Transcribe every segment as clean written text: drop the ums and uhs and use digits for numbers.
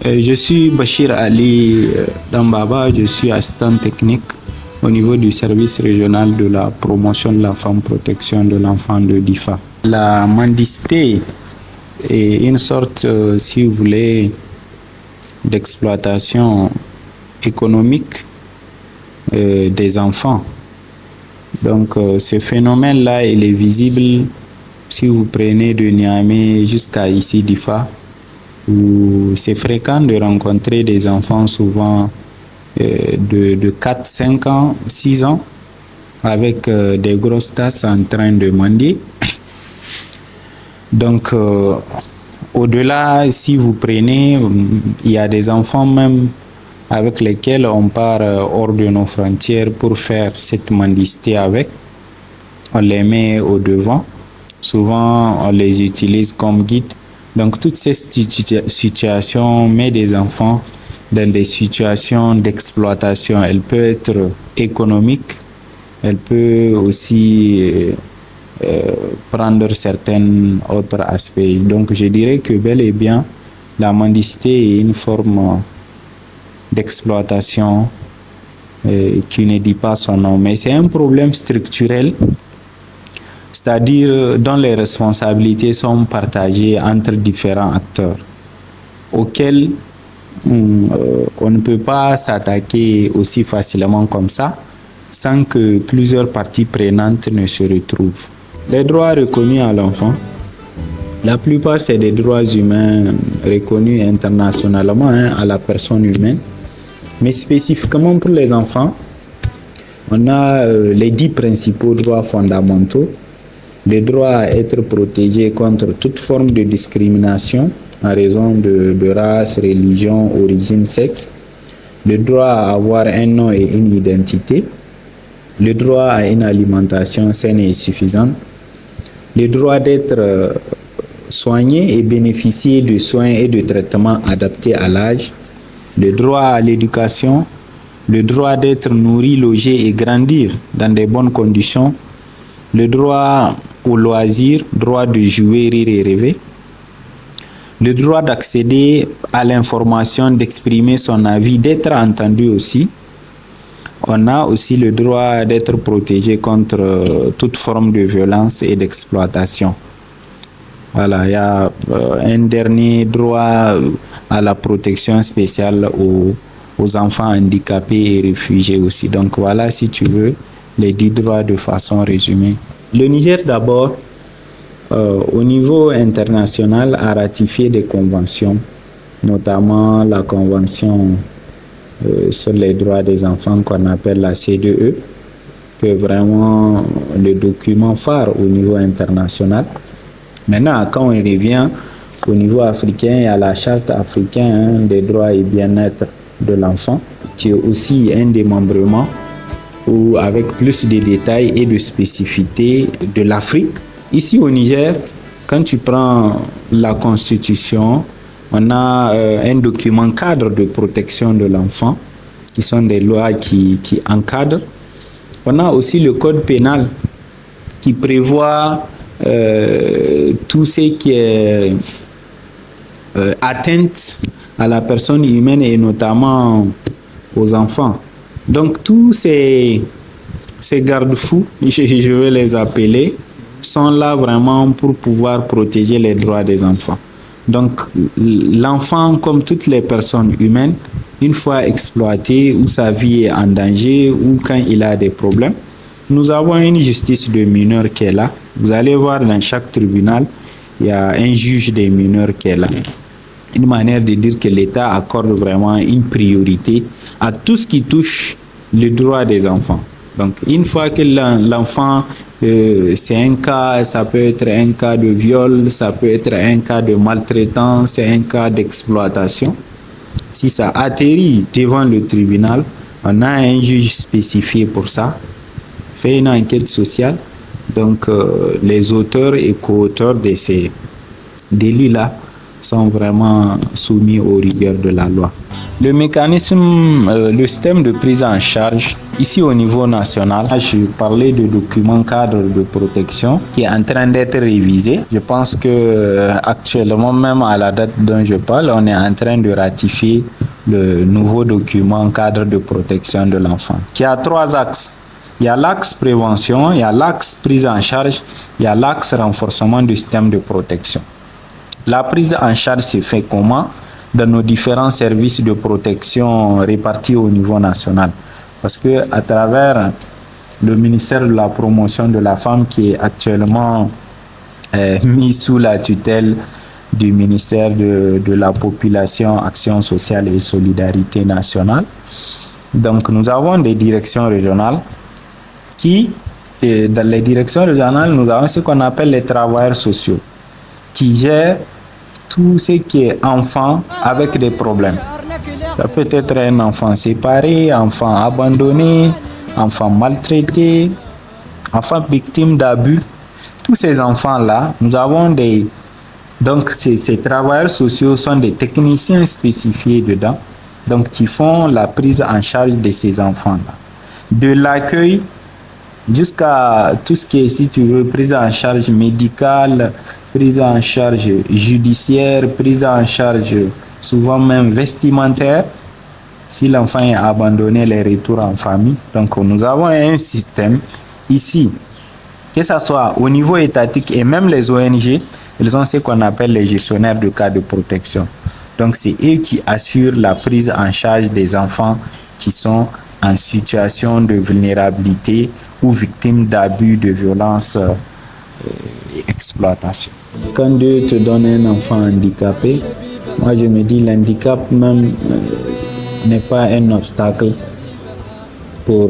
Je suis Bachir Ali Dambaba, je suis assistant technique au niveau du service régional de la promotion de la femme, protection de l'enfant de l'IFA. La mendicité est une sorte, si vous voulez, d'exploitation économique des enfants. Donc ce phénomène-là, il est visible si vous prenez de Niamey jusqu'à ici d'IFA, où c'est fréquent de rencontrer des enfants souvent de 4, 5 ans, 6 ans, avec des grosses tasses en train de mendier. Donc, au-delà, si vous prenez, il y a des enfants même avec lesquels on part hors de nos frontières pour faire cette mendicité avec. On les met au devant. Souvent, on les utilise comme guide. Donc, toutes ces situations mettent des enfants dans des situations d'exploitation. Elle peut être économique, elle peut aussi prendre certains autres aspects. Donc, je dirais que bel et bien, la mendicité est une forme d'exploitation qui ne dit pas son nom. Mais c'est un problème structurel, c'est-à-dire dont les responsabilités sont partagées entre différents acteurs, auxquels on ne peut pas s'attaquer aussi facilement comme ça, sans que plusieurs parties prenantes ne se retrouvent. Les droits reconnus à l'enfant, la plupart c'est des droits humains reconnus internationalement à la personne humaine, mais spécifiquement pour les enfants, on a les 10 principaux droits fondamentaux. Le droit à être protégé contre toute forme de discrimination en raison de race, religion, origine, sexe. Le droit à avoir un nom et une identité. Le droit à une alimentation saine et suffisante. Le droit d'être soigné et bénéficier de soins et de traitements adaptés à l'âge. Le droit à l'éducation. Le droit d'être nourri, logé et grandir dans de bonnes conditions. Le droit au loisir, droit de jouer, rire et rêver. Le droit d'accéder à l'information, d'exprimer son avis, d'être entendu aussi. On a aussi le droit d'être protégé contre toute forme de violence et d'exploitation. Voilà, il y a un dernier droit à la protection spéciale aux enfants handicapés et réfugiés aussi. Donc voilà, si tu veux, les 10 droits de façon résumée. Le Niger d'abord, au niveau international, a ratifié des conventions, notamment la convention sur les droits des enfants qu'on appelle la CDE, qui est vraiment le document phare au niveau international. Maintenant, quand on revient au niveau africain, il y a la charte africaine des droits et bien-être de l'enfant, qui est aussi un démembrement ou avec plus de détails et de spécificités de l'Afrique. Ici au Niger, quand tu prends la Constitution, on a un document cadre de protection de l'enfant, qui sont des lois qui encadrent. On a aussi le code pénal qui prévoit tout ce qui est atteinte à la personne humaine et notamment aux enfants. Donc tous ces garde-fous, je vais les appeler, sont là vraiment pour pouvoir protéger les droits des enfants. Donc l'enfant, comme toutes les personnes humaines, une fois exploité ou sa vie est en danger ou quand il a des problèmes, nous avons une justice de mineurs qui est là. Vous allez voir dans chaque tribunal, il y a un juge des mineurs qui est là. Une manière de dire que l'État accorde vraiment une priorité à tout ce qui touche le droit des enfants. Donc, une fois que l'enfant, c'est un cas, ça peut être un cas de viol, ça peut être un cas de maltraitance, c'est un cas d'exploitation. Si ça atterrit devant le tribunal, on a un juge spécifié pour ça, fait une enquête sociale. Donc, les auteurs et co-auteurs de ces délits-là sont vraiment soumis aux rigueurs de la loi. Le mécanisme, le système de prise en charge, ici au niveau national, je parlais de document cadre de protection qui est en train d'être révisé. Je pense que actuellement, même à la date dont je parle, on est en train de ratifier le nouveau document cadre de protection de l'enfant, qui a 3 axes. Il y a l'axe prévention, il y a l'axe prise en charge, il y a l'axe renforcement du système de protection. La prise en charge se fait comment? Dans nos différents services de protection répartis au niveau national. Parce que à travers le ministère de la promotion de la femme qui est actuellement mis sous la tutelle du ministère de la population, action sociale et solidarité nationale. Donc nous avons des directions régionales dans les directions régionales, nous avons ce qu'on appelle les travailleurs sociaux qui gèrent tout ce qui est enfant avec des problèmes. Ça peut être un enfant séparé, enfant abandonné, enfant maltraité, enfant victime d'abus. Tous ces enfants-là, nous avons des... Donc, ces travailleurs sociaux sont des techniciens spécifiés dedans, donc qui font la prise en charge de ces enfants-là. De l'accueil jusqu'à tout ce qui est, si tu veux, prise en charge médicale, prise en charge judiciaire, prise en charge souvent même vestimentaire. Si l'enfant est abandonné, les retours en famille. Donc nous avons un système ici, que ce soit au niveau étatique et même les ONG, ils ont ce qu'on appelle les gestionnaires de cas de protection. Donc c'est eux qui assurent la prise en charge des enfants qui sont en situation de vulnérabilité ou victimes d'abus, de violence et exploitation. Quand Dieu te donne un enfant handicapé, moi je me dis l'handicap même n'est pas un obstacle pour...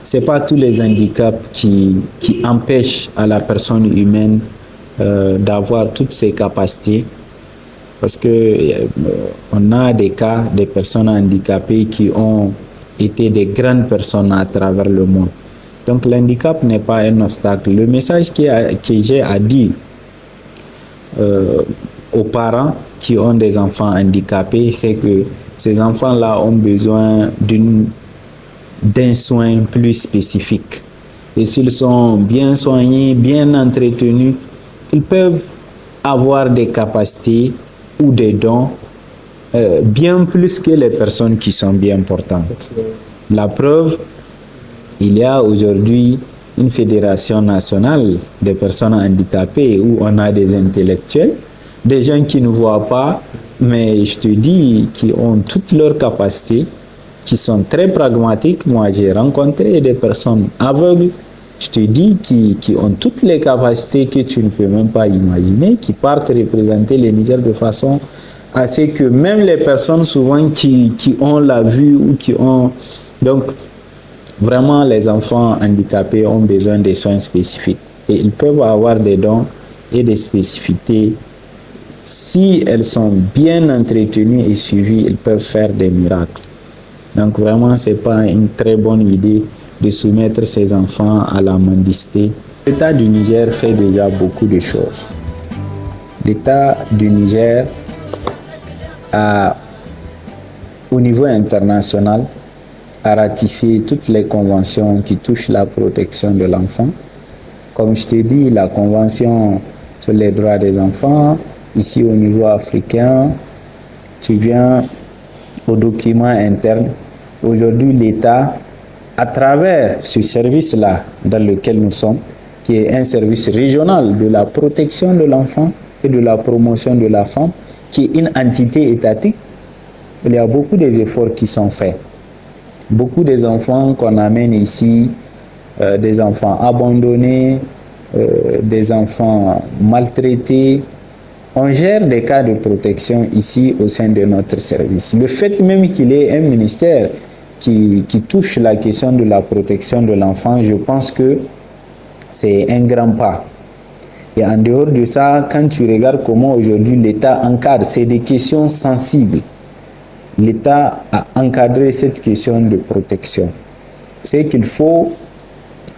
C'est pas tous les handicaps qui empêchent à la personne humaine d'avoir toutes ses capacités. Parce que on a des cas des personnes handicapées qui ont été des grandes personnes à travers le monde. Donc l'handicap n'est pas un obstacle. Le message que j'ai à dire aux parents qui ont des enfants handicapés, c'est que ces enfants-là ont besoin d'un soin plus spécifique. Et s'ils sont bien soignés, bien entretenus, ils peuvent avoir des capacités ou des dons bien plus que les personnes qui sont bien portantes. La preuve, il y a aujourd'hui une fédération nationale des personnes handicapées où on a des intellectuels, des gens qui ne voient pas, mais je te dis, qui ont toutes leurs capacités, qui sont très pragmatiques. Moi, j'ai rencontré des personnes aveugles, je te dis, qui ont toutes les capacités que tu ne peux même pas imaginer, qui partent représenter le Niger de façon à ce que même les personnes souvent qui ont la vue ou qui ont... Donc, vraiment, les enfants handicapés ont besoin de soins spécifiques. Et ils peuvent avoir des dons et des spécificités. Si elles sont bien entretenues et suivies, ils peuvent faire des miracles. Donc, vraiment, ce n'est pas une très bonne idée de soumettre ces enfants à la mendicité. L'État du Niger fait déjà beaucoup de choses. L'État du Niger au niveau international, a ratifié toutes les conventions qui touchent la protection de l'enfant. Comme je t'ai dit, la convention sur les droits des enfants, ici au niveau africain, tu viens au document interne. Aujourd'hui, l'État, à travers ce service-là dans lequel nous sommes, qui est un service régional de la protection de l'enfant et de la promotion de la femme, qui est une entité étatique, il y a beaucoup des efforts qui sont faits. Beaucoup des enfants qu'on amène ici, des enfants abandonnés, des enfants maltraités, on gère des cas de protection ici au sein de notre service. Le fait même qu'il y ait un ministère qui touche la question de la protection de l'enfant, je pense que c'est un grand pas. Et en dehors de ça, quand tu regardes comment aujourd'hui l'État encadre, c'est des questions sensibles. L'État a encadré cette question de protection. C'est qu'il faut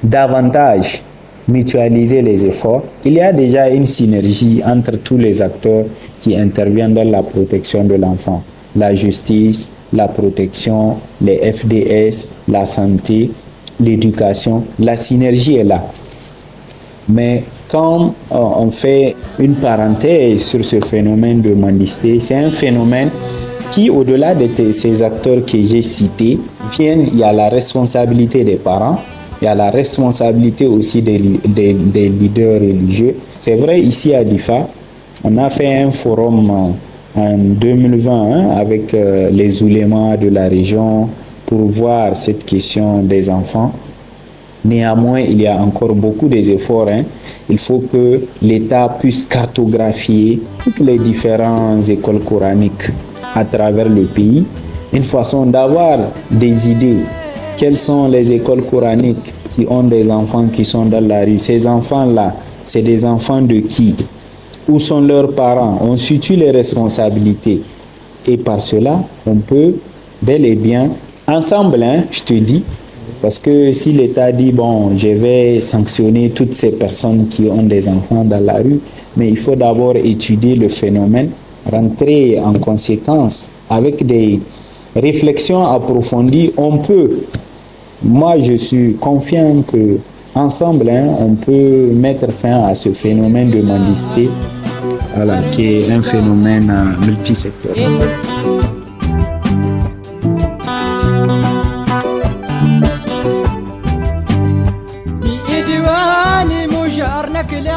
davantage mutualiser les efforts. Il y a déjà une synergie entre tous les acteurs qui interviennent dans la protection de l'enfant. La justice, la protection, les FDS, la santé, l'éducation. La synergie est là. Mais quand on fait une parenthèse sur ce phénomène de mendicité, c'est un phénomène qui, au-delà de ces acteurs que j'ai cités, il y a la responsabilité des parents, il y a la responsabilité aussi des leaders religieux. C'est vrai, ici à Difa, on a fait un forum en 2020 avec les oulémas de la région pour voir cette question des enfants. Néanmoins, il y a encore beaucoup d'efforts. Il faut que l'État puisse cartographier toutes les différentes écoles coraniques à travers le pays. Une façon d'avoir des idées. Quelles sont les écoles coraniques qui ont des enfants qui sont dans la rue? Ces enfants-là, c'est des enfants de qui? Où sont leurs parents? On situe les responsabilités. Et par cela, on peut bel et bien, ensemble, je te dis, parce que si l'État dit, bon, je vais sanctionner toutes ces personnes qui ont des enfants dans la rue, mais il faut d'abord étudier le phénomène, rentrer en conséquence avec des réflexions approfondies. On peut, moi je suis confiant que ensemble, on peut mettre fin à ce phénomène de mendicité, voilà, qui est un phénomène multisectoriel. كل